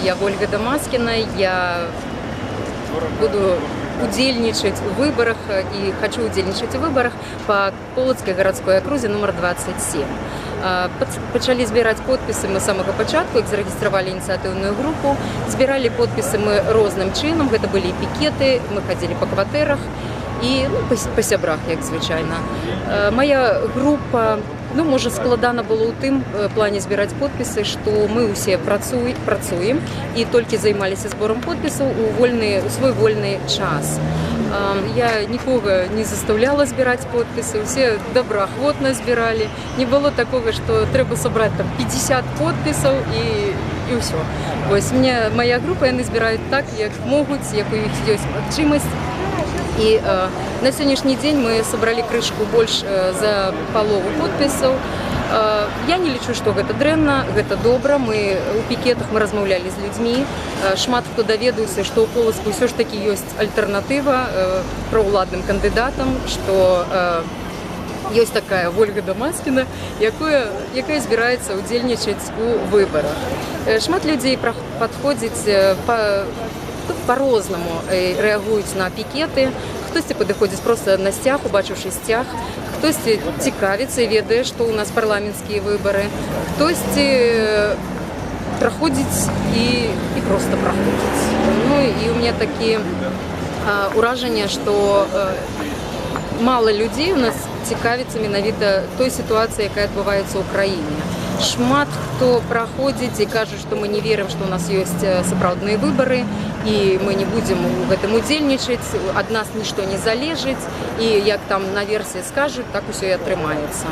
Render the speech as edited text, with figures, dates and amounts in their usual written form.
Я Ольга Домаскина, я буду удельничать в выборах и хочу удельничать в выборах по Полоцкой городской окрузе номер 27. Почали збирати підписи ми з самого початку, як зареєстрували ініціативну групу. Збирали підписи ми різним чином, це були і пікети, ми ходили по квартирах і по сябрах, як звичайно. Моя група, може, складана було у тим плані збирати підписи, що ми усі працюємо і тільки займалися збором підписів у свій вільний час. Я нікого не заставляла збирати підписи, всі доброохотно збирали. Не було такого, що треба зібрати 50 підписів і все. Ось моя група, вони збирають так, як можуть, як у них є можливість. І на сьогоднішній день ми зібрали кришку більше за половину підписів. Я не лічу, що це дрэнна, це добре. У пікетах ми розмовляли з людьми. Шмат хто довідується, що у Полоцку все ж таки є альтернатива провладним кандидатам, що є така Ольга Домаскина, яка збирається удільничати у виборах. Шмат людей підходять по-разному, реагують на пікети. Хтось підходить просто на стяг, убачивши стяг, хтось цікавиться і ведає, що у нас парламентські вибори, хтось проходить і просто проходить. І у мене такі ураження, що мало людей у нас цікавиться менавіта той ситуацією, яка відбувається в Україні. Шмат хто проходить і каже, що ми не віримо, що у нас є справжні вибори, і ми не будемо в этом удельничать, від нас нічого не залежить, і як там на версії скажуть, так усе і отримається.